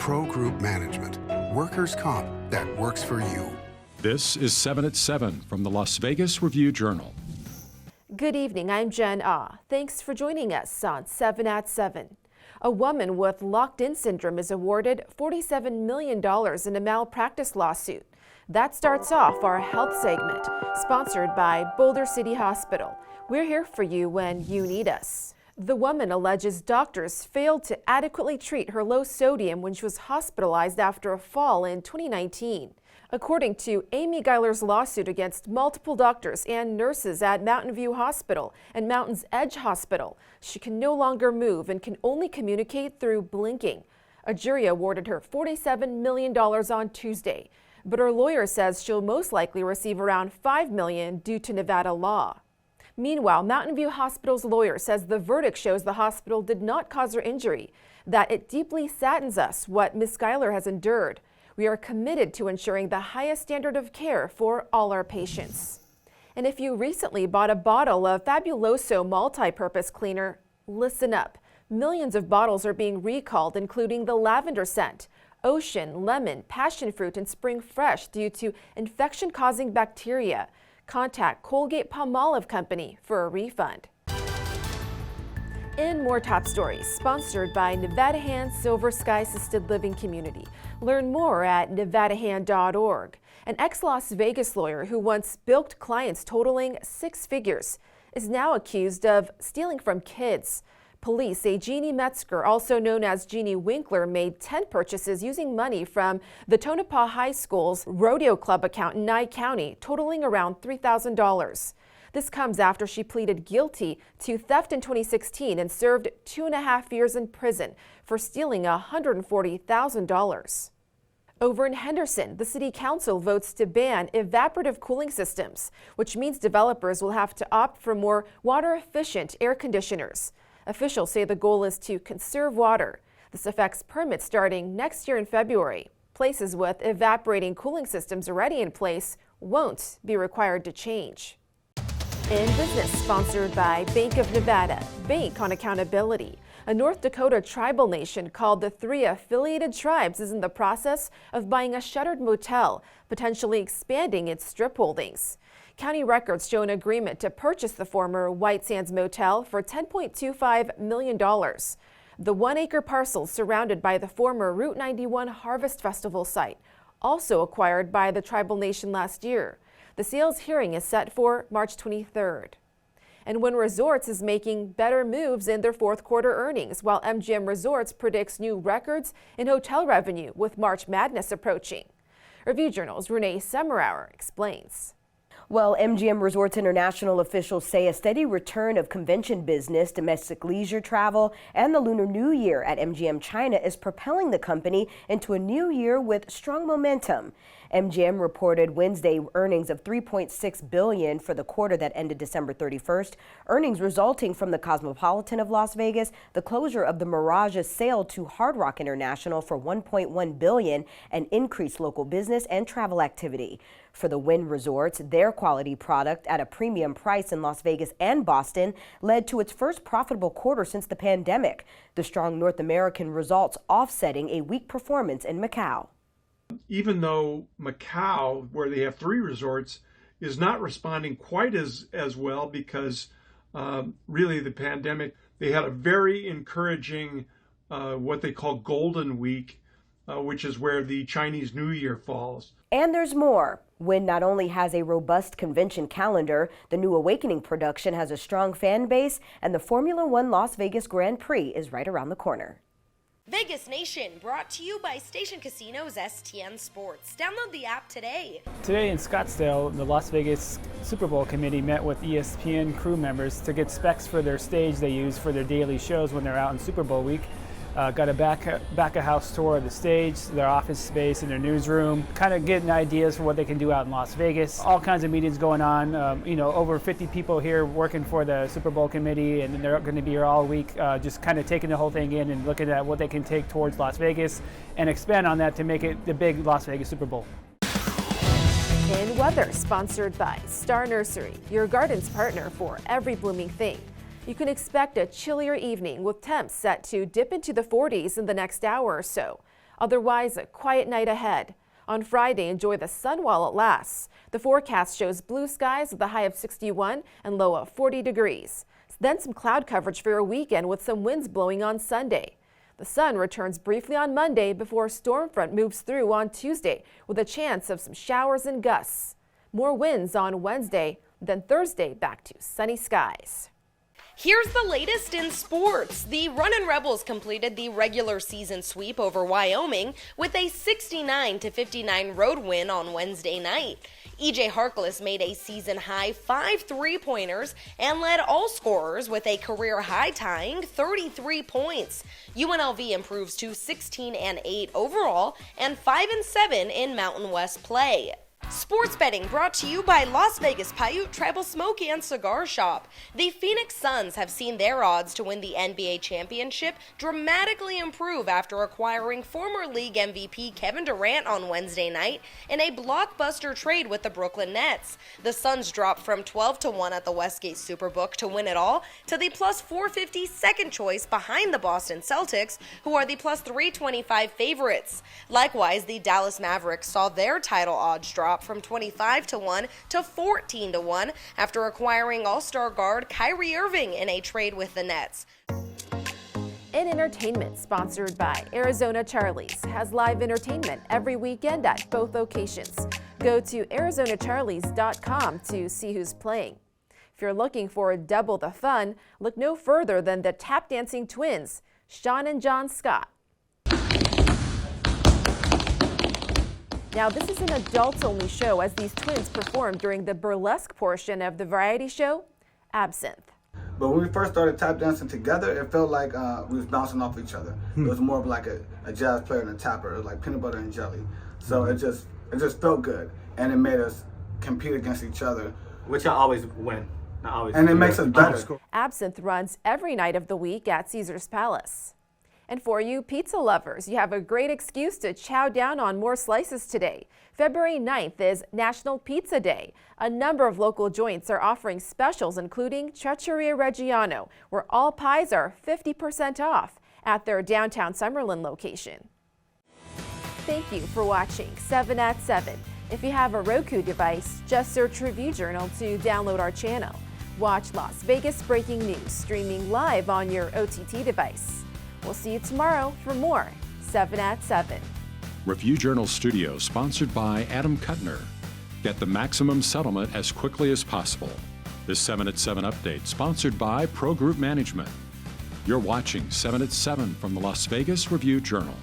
Pro Group Management. Workers' comp that works for you. This is 7 at 7 from the Las Vegas Review-Journal. Good evening, I'm Jen Ah. Thanks for joining us on 7 at 7. A woman with locked-in syndrome is awarded $47 million in a malpractice lawsuit. That starts off our health segment, sponsored by Boulder City Hospital. We're here for you when you need us. The woman alleges doctors failed to adequately treat her low sodium when she was hospitalized after a fall in 2019. According to Amy Geiler's lawsuit against multiple doctors and nurses at Mountain View Hospital and Mountain's Edge Hospital, she can no longer move and can only communicate through blinking. A jury awarded her $47 million on Tuesday, but her lawyer says she'll most likely receive around $5 million due to Nevada law. Meanwhile, Mountain View Hospital's lawyer says the verdict shows the hospital did not cause her injury, that it deeply saddens us what Ms. Geiler has endured. We are committed to ensuring the highest standard of care for all our patients. And if you recently bought a bottle of Fabuloso multi-purpose cleaner, listen up. Millions of bottles are being recalled, including the lavender scent, ocean, lemon, passion fruit, and spring fresh due to infection-causing bacteria. Contact Colgate-Palmolive Company for a refund. In more top stories, sponsored by Nevada Hand Silver Sky Assisted Living Community. Learn more at nevadahand.org. An ex-Las Vegas lawyer who once bilked clients totaling 6 figures is now accused of stealing from kids. Police say Jeannie Metzger, also known as Jeannie Winkler, made 10 purchases using money from the Tonopah High School's rodeo club account in Nye County, totaling around $3,000. This comes after she pleaded guilty to theft in 2016 and served 2.5 years in prison for stealing $140,000. Over in Henderson, the city council votes to ban evaporative cooling systems, which means developers will have to opt for more water-efficient air conditioners. Officials say the goal is to conserve water. This affects permits starting next year in February. Places with evaporating cooling systems already in place won't be required to change. In business, sponsored by Bank of Nevada, Bank on Accountability. A North Dakota Tribal Nation called the 3 affiliated tribes is in the process of buying a shuttered motel, potentially expanding its strip holdings. County records show an agreement to purchase the former White Sands Motel for $10.25 million. The 1-acre parcel surrounded by the former Route 91 Harvest Festival site, also acquired by the Tribal Nation last year. The sales hearing is set for March 23rd. And Wynn Resorts is making better moves in their fourth quarter earnings, while MGM Resorts predicts new records in hotel revenue with March Madness approaching. Review-Journal's Renee Semmerauer explains. Well, MGM Resorts International officials say a steady return of convention business, domestic leisure travel, and the Lunar New Year at MGM China is propelling the company into a new year with strong momentum. MGM reported Wednesday earnings of $3.6 billion for the quarter that ended December 31st. Earnings resulting from the Cosmopolitan of Las Vegas, the closure of the Mirage's sale to Hard Rock International for $1.1 billion, and increased local business and travel activity. For the Wynn Resorts, their quality product at a premium price in Las Vegas and Boston led to its first profitable quarter since the pandemic. The strong North American results offsetting a weak performance in Macau. Even though Macau, where they have 3 resorts, is not responding quite as well because really the pandemic, they had a very encouraging what they call Golden Week, which is where the Chinese New Year falls. And there's more. Wynn not only has a robust convention calendar, the new Awakening production has a strong fan base, and the Formula One Las Vegas Grand Prix is right around the corner. Vegas Nation, brought to you by Station Casinos STN Sports. Download the app today. Today in Scottsdale, the Las Vegas Super Bowl committee met with ESPN crew members to get specs for their stage they use for their daily shows when they're out in Super Bowl week. Got a back-of-house tour of the stage, their office space, and their newsroom, kind of getting ideas for what they can do out in Las Vegas. All kinds of meetings going on. Over 50 people here working for the Super Bowl committee, and they're going to be here all week, just kind of taking the whole thing in and looking at what they can take towards Las Vegas and expand on that to make it the big Las Vegas Super Bowl. In weather, sponsored by Star Nursery, your garden's partner for every blooming thing. You can expect a chillier evening with temps set to dip into the 40s in the next hour or so. Otherwise, a quiet night ahead. On Friday, enjoy the sun while it lasts. The forecast shows blue skies with a high of 61 and low of 40 degrees. Then some cloud coverage for your weekend with some winds blowing on Sunday. The sun returns briefly on Monday before a storm front moves through on Tuesday with a chance of some showers and gusts. More winds on Wednesday, then Thursday back to sunny skies. Here's the latest in sports. The Runnin' Rebels completed the regular season sweep over Wyoming with a 69-59 road win on Wednesday night. E.J. Harkless made a season-high 5 three-pointers and led all scorers with a career-high tying 33 points. UNLV improves to 16-8 overall and 5-7 in Mountain West play. Sports betting brought to you by Las Vegas Paiute Tribal Smoke and Cigar Shop. The Phoenix Suns have seen their odds to win the NBA championship dramatically improve after acquiring former league MVP Kevin Durant on Wednesday night in a blockbuster trade with the Brooklyn Nets. The Suns dropped from 12-1 at the Westgate Superbook to win it all to the plus 450 second choice behind the Boston Celtics, who are the plus 325 favorites. Likewise, the Dallas Mavericks saw their title odds drop from 25-1 to 14-1 after acquiring All-Star guard Kyrie Irving in a trade with the Nets. In entertainment, sponsored by Arizona Charlie's, has live entertainment every weekend at both locations. Go to ArizonaCharlies.com to see who's playing. If you're looking for double the fun, look no further than the tap dancing twins, Sean and John Scott. Now, this is an adults-only show as these twins perform during the burlesque portion of the variety show, Absinthe. But when we first started tap dancing together, it felt like we was bouncing off each other. It was more of like a jazz player and a tapper. It was like peanut butter and jelly. So it just felt good, and it made us compete against each other. Which I always win. And it makes us better. Absinthe runs every night of the week at Caesar's Palace. And for you pizza lovers, you have a great excuse to chow down on more slices today. February 9th is National Pizza Day. A number of local joints are offering specials, including Trattoria Reggiano, where all pies are 50% off at their downtown Summerlin location. Thank you for watching 7 at 7. If you have a Roku device, just search Review Journal to download our channel. Watch Las Vegas breaking news streaming live on your OTT device. We'll see you tomorrow for more 7 at 7. Review Journal Studio, sponsored by Adam Kuttner. Get the maximum settlement as quickly as possible. This 7 at 7 update, sponsored by Pro Group Management. You're watching 7 at 7 from the Las Vegas Review Journal.